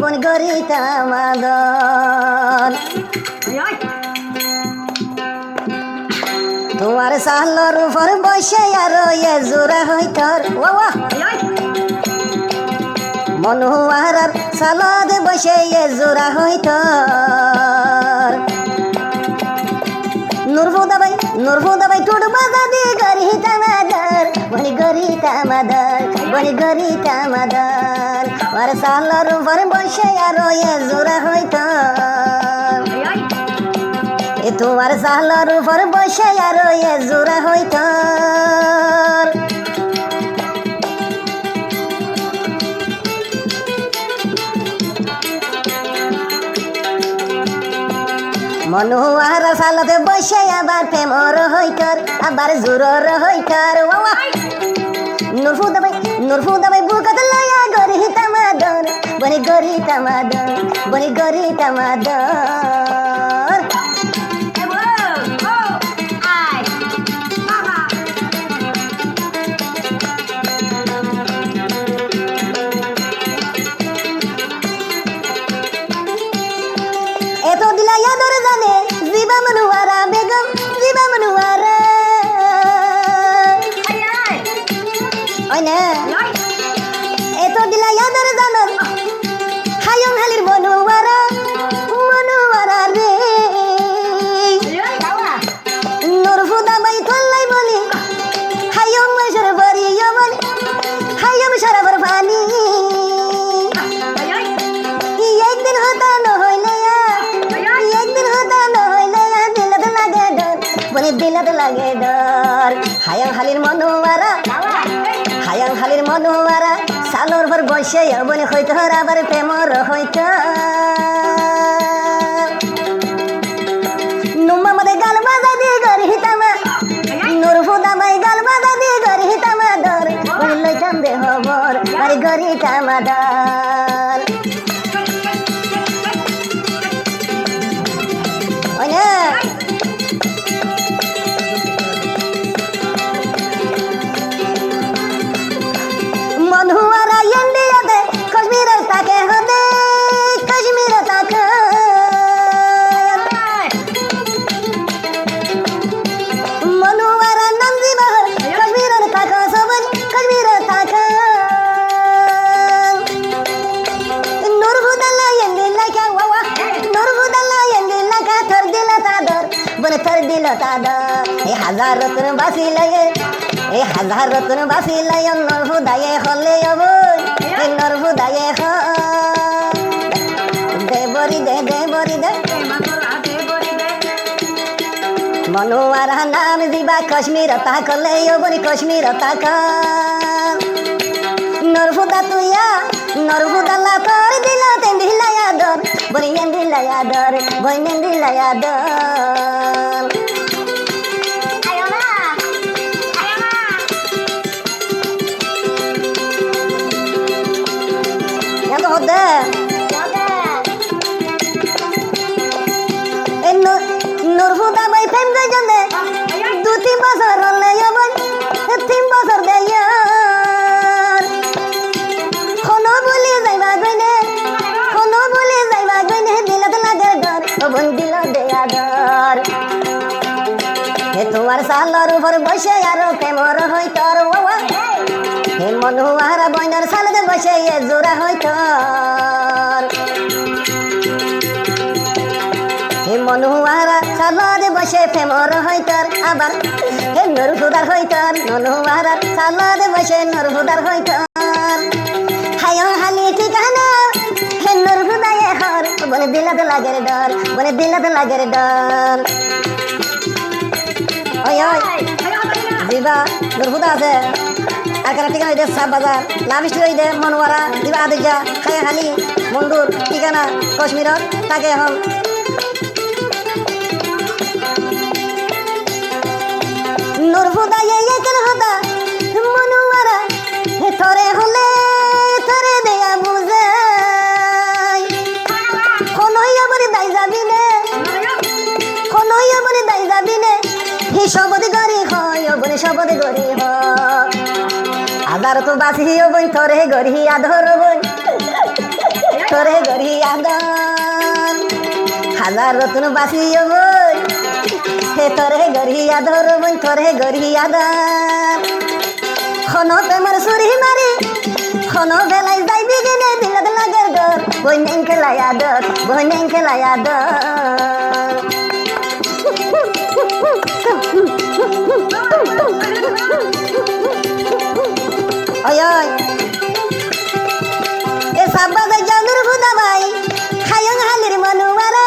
বন গরিতা মাদন তোমার সালর উপর বসে আর জোড়া হইতর মনোয়ারার সালদ বসে জোড়া হইতর নুরফুদাবাই টুট বাজা দিয়ে গরিতা মাদর বনি গরিতা মাদর আর সালর উপর বসে আর জোড়া হইতর তোমার সালর উপর বসে আর জোড়া হইতর মনোয়ারা সালতে বসে আবার প্রেমর হইতর আবার জোরর হইতর নুরফুদাবাই বুকত লয়া গরিতা মাদর বনি গরিতা মাদর এত দিলা ইয়াদর জানে জিবা মনোয়ারা বেগম জিবা মনোয়ারা ওই না এত দিলা ইয়াদর জানর হায়ং হালির মনোয়ারা রে নুরফুদাবাই থল্লাই বলি হায়ং মশর বরিয় বলি হায়ং সরাবর পানি একদিন হতা নহইলে দিলত লাগে ডর হায়ং হালির মনোয়ারা সালোর ভর বসে বনে হইতর আবার প্রেমর হইত নুম্মা মদে গাল বাজা দিয়ে গরিতামা নুরফুদাবাই গাল বাজা দিয়ে গরিতামা দর লইতাম দেহ বর আরে গরিতামা দর ওই না মনোয়ারা ইন্ডিয়াতে কাশ্মীরের তাকে হতে কাশ্মীরে তাকে মনোয়ারা নন্দী বাহার কাশ্মীরের তাকে সবন কাশ্মীরে তাকে নুরফুদাল্লাহ ইন্দিল্লাকা ওয়া নুরফুদাল্লাহ ইন্দিল্লাকা থর দিল তাদর বনে থর দিল তাদর এই হাজার রত্ন বাসিলায়ে এই হাজার রত্ন বাসিলায় নরফুদায়ে হলে অবই এই নরফুদায়ে দেবরি দে মনোয়ারা নাম দিবা কাশ্মীর তাকলে অবনি কাশ্মীর তাক নরফুদা তুইয়া নরফুদাল্লা তোর দিল তেন্দিলায়া দর বনি এন্দিলায়া দর বনি এন্দিলায়া দর নুরফুদাবাই প্রেম গজনে 2-3 বছর হলে 3 বছর দেয় কোনো বলি যাইবা গইনে দিলত লাগে ডর বন দিল দেয়া ডর হে তোমার সালর উপর বসে আর প্রেমর হইতর হে মনোয়ারা বইনার সালতে বসে জোড়া হইতর হে মনোয়ারা সালতে বসে প্রেমর হইতর আবার হে নরফুদার হইতর মনোয়ারা সালতে বসে নরফুদার হইতর হায়ং হালি ঠিকানা হে নরফুদায়ে হর বনে দিলত লাগে ডর ওই দিবা নরফুদা আছে আকারা ঠিকানা দে সাব বাজার লাভিস্টুই দে মনোয়ারা দিবা আদিজা হায়ং হালি মন্ডুর ঠিকানা কাশ্মীর তাকে হল নুরফুদায়ে একের হতা মনোয়ারা থরে হলে থরে দেয়া বুঝাই কোনই আবার দাই যাবি নে শপথ করি হয় বলে শপথ করি হাজার তো বাঁচি বই থরে গড়ি আধর বই তোরে গড়িয়া দর হাজার রত্ন বাসিও বই হে তোরে গড়িয়া ধর বই তোরে গড়িয়া দর খন প্রেমর সুরি মারি খন বেলাই যাই বিগিনে দিলত লাগে ডর বই নেন খেলায়া দর বই নেন খেলায়া দর ওই ওই এ সাব্বা যাই জানুর বুদা ভাই খায়ং হালির মনুয়ারা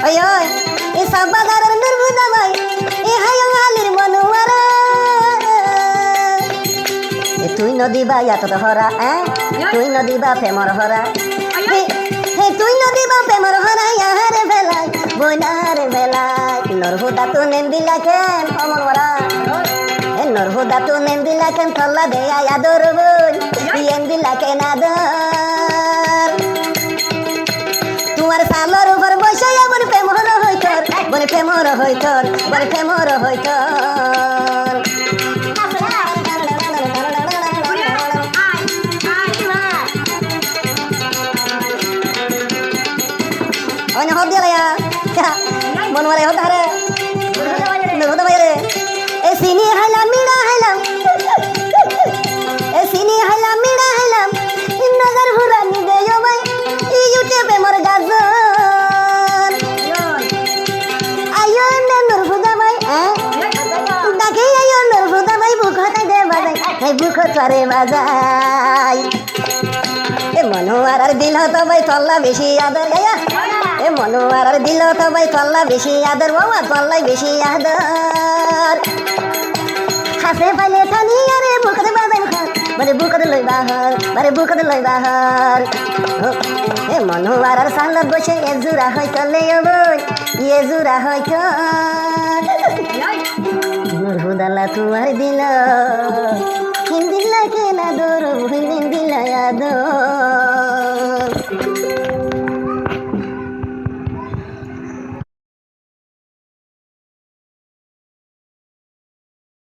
ওই ওই এ সাব্বা দারের নুর বুদা ভাই এ হায়ং হালির মনুয়ারা এ তুই নদী বা ইয়াত হরা তুই নদী বা প্রেমর হরা হে তুই নদী বা প্রেমর হরা ইয়ারে বেলাই বইনারে বেলাই নরহুদা তো নেন্দিলা কেন অমন ওরা নরহুদা তো নেন্দিলা কেন থল্লা দেয়া আদর বই এন্দিলা কেন আদর তোমার সালর উপর বসে বন প্রেমর হইতর বন প্রেমর হইতর বন প্রেমর হইতর ওই হদ দিয়া মনওয়ারে হদ হারে নরহুদা বাইরে এ সিনি হাইলাম মিড়া হাইলাম এ সিনি হাইলাম মিড়া হাইলাম নজর ভুরানি দেয় ভাই ইউটিউবে মোর গাজন আয়ো নরহুদা ভাই ডাকে আয়ো নরহুদা ভাই বুক হতে দে বাজাই এই বুক হতে বাজাই এ মনোয়ার আর দিল তো ভাই তল্লা বেশি আদর গায়া এ মনোয়ার আর দিল তো ভাই তল্লা বেশি আদর বাবা তল্লাই বেশি আদর হাসে পাইলে থানি আরে বুকতে বাজাই মানে বুকতে লই বাহার মানে বুকতে লই বাহার এ মনোয়ার আর সালত বসে এ জুরা হয়তো লেও বই এ জুরা হয়তো নরহুদালা তোমার দিল হিন্দিলা কেনা দর হিন্দিলা আদর